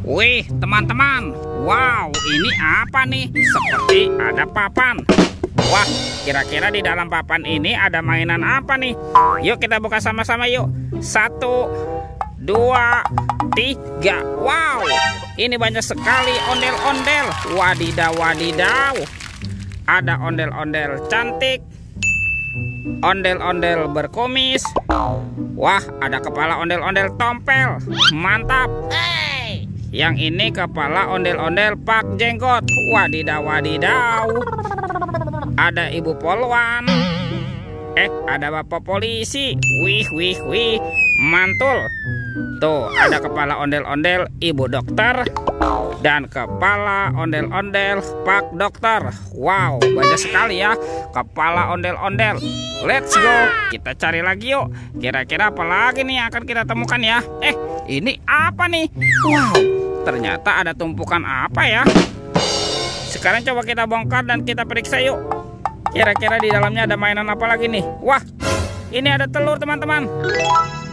Wih, teman-teman. Wow, ini apa nih? Seperti ada papan. Wah, kira-kira di dalam papan ini ada mainan apa nih? Yuk kita buka sama-sama yuk. 1, 2, 3. Wow, ini banyak sekali ondel-ondel. Wadidaw, wadidaw. Ada ondel-ondel cantik, ondel-ondel berkumis. Wah, ada kepala ondel-ondel tompel. Mantap. Yang ini kepala ondel-ondel pak jenggot. Wadidaw, wadidaw. Ada ibu polwan. Ada bapak polisi. Wih, wih, wih. Mantul. Tuh, ada kepala ondel-ondel ibu dokter. Dan kepala ondel-ondel pak dokter. Wow, banyak sekali ya kepala ondel-ondel. Let's go. Kita cari lagi yuk. Kira-kira apa lagi nih yang akan kita temukan ya? Ini apa nih? Wow, ternyata ada tumpukan apa ya? Sekarang coba kita bongkar dan kita periksa yuk. Kira-kira di dalamnya ada mainan apa lagi nih? Wah, ini ada telur teman-teman.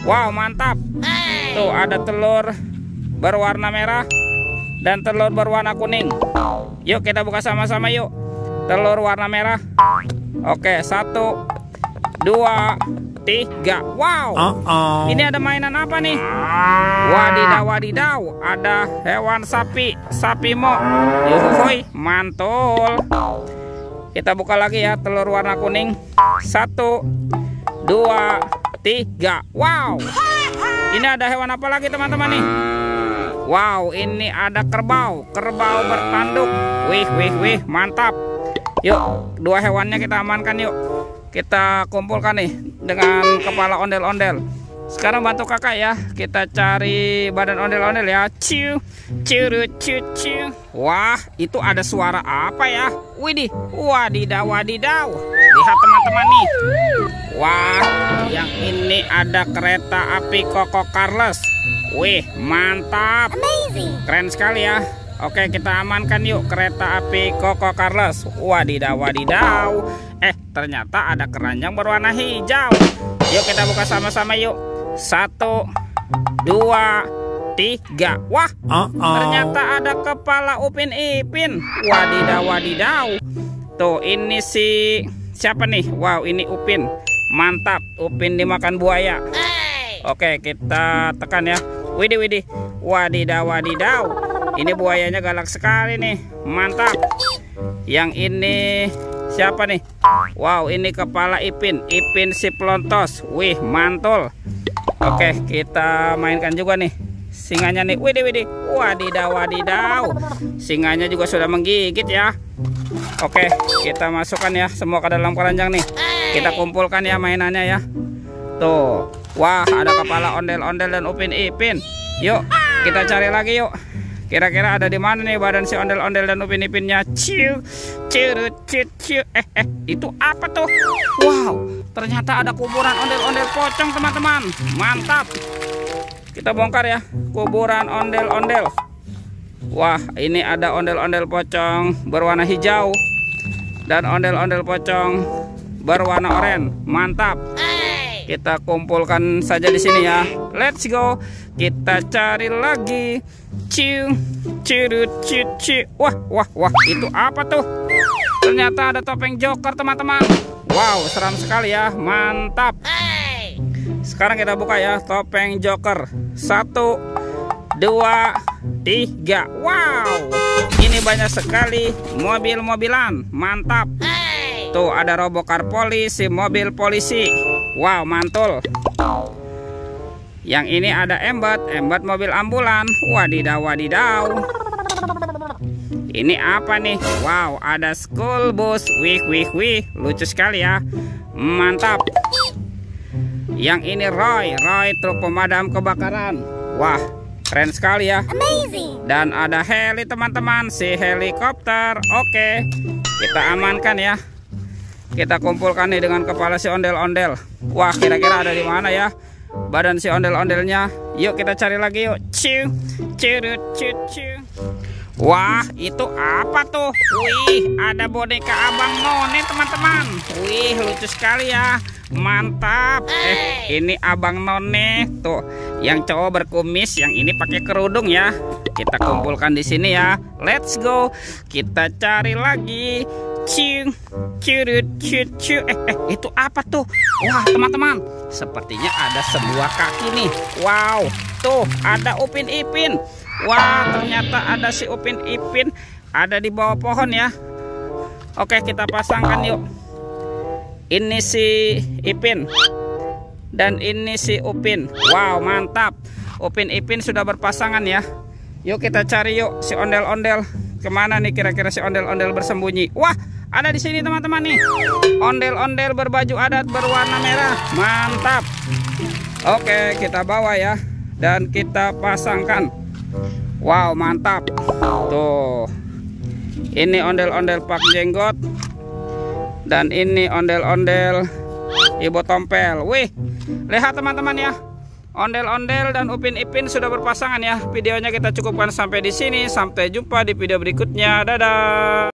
Wow, mantap. Tuh, ada telur berwarna merah dan telur berwarna kuning. Yuk kita buka sama-sama yuk. Telur warna merah. Oke, 1, 2, 3. Wow, ini ada mainan apa nih? Wadidaw, wadidaw. Ada hewan sapi, sapi mo. Yuhuy, mantul. Kita buka lagi ya telur warna kuning. 1, 2, 3. Wow, ini ada hewan apa lagi teman-teman nih? Wow, ini ada kerbau. Kerbau bertanduk. Wih, wih, wih, mantap. Yuk, dua hewannya kita amankan yuk. Kita kumpulkan nih dengan kepala ondel-ondel. Sekarang bantu kakak ya. Kita cari badan ondel-ondel ya. Ciu, ciu, ciu, ciu. Wah, itu ada suara apa ya? Widih, wadidaw, wadidaw. Lihat teman-teman nih. Wah, yang ini ada kereta api Koko Carles. Wih, mantap. Keren sekali ya. Oke, kita amankan yuk kereta api Koko Carles. Wadidaw, wadidaw. Ternyata ada keranjang berwarna hijau. Yuk kita buka sama-sama yuk. 1, 2, 3. Wah, ternyata ada kepala Upin Ipin. Wadidaw, wadidaw. Tuh, ini siapa nih? Wow, ini Upin. Mantap, Upin dimakan buaya. Oke, kita tekan ya. Widih, widih. Wadidaw, wadidaw. Ini buayanya galak sekali nih. Mantap. Yang ini siapa nih? Wow, ini kepala Ipin. Ipin si pelontos. Wih, mantul. Oke, kita mainkan juga nih singanya nih. Widih, widih. Wadidaw, wadidaw. Singanya juga sudah menggigit ya. Oke, kita masukkan ya semua ke dalam keranjang nih. Kita kumpulkan ya mainannya ya. Tuh. Wah, ada kepala ondel-ondel dan Upin Ipin. Yuk, kita cari lagi yuk. Kira-kira ada di mana nih badan si ondel-ondel dan Upin Ipinnya? Ciu, ciu, ciu, ciu. Itu apa tuh? Wow, ternyata ada kuburan ondel-ondel pocong teman-teman. Mantap. Kita bongkar ya kuburan ondel-ondel. Wah, ini ada ondel-ondel pocong berwarna hijau dan ondel-ondel pocong berwarna oranye. Mantap. Kita kumpulkan saja di sini ya. Let's go. Kita cari lagi. Ciu, ciu, ciu, ciu. Wah, wah, wah. Itu apa tuh? Ternyata ada topeng Joker teman-teman. Wow, seram sekali ya. Mantap. Sekarang kita buka ya topeng Joker. 1, 2, 3. Wow, ini banyak sekali mobil-mobilan. Mantap. Tuh, ada robocar polisi, mobil polisi. Wow, mantul. Yang ini ada embat mobil ambulan. Wadidaw, wadidaw. Ini apa nih? Wow, ada school bus. Wih, wih, wih. Lucu sekali ya. Mantap. Yang ini Roy truk pemadam kebakaran. Wah, keren sekali ya. Dan ada heli teman-teman, si helikopter. Oke, kita amankan ya. Kita kumpulkan nih dengan kepala si ondel-ondel. Wah, kira-kira ada di mana ya badan si ondel-ondelnya? Yuk kita cari lagi yuk. Ciu, ciu, ciu, ciu. Wah, itu apa tuh? Wih, ada boneka Abang None teman-teman. Wih, lucu sekali ya. mantap. Ini Abang None tuh, yang cowok berkumis, yang ini pakai kerudung ya. Kita kumpulkan di sini ya. Let's go. Kita cari lagi. Cium, curut, cucu. Itu apa tuh? Wah, teman-teman, sepertinya ada sebuah kaki nih. Wow, tuh ada Upin Ipin. Wah, ternyata ada si Upin Ipin ada di bawah pohon ya. Oke, kita pasangkan yuk. Ini si Ipin dan ini si Upin. Wow, mantap. Upin Ipin sudah berpasangan ya. Yuk kita cari yuk si ondel-ondel. Kemana nih kira-kira si ondel-ondel bersembunyi? Wah, ada di sini teman-teman nih. Ondel-ondel berbaju adat berwarna merah. Mantap. Oke, kita bawa ya dan kita pasangkan. Wow, mantap. Tuh. Ini ondel-ondel Pak Jenggot. Dan ini ondel-ondel Ibu Tompel. Wih, lihat teman-teman ya. Ondel-ondel dan Upin Ipin sudah berpasangan ya. Videonya kita cukupkan sampai di sini. Sampai jumpa di video berikutnya. Dadah.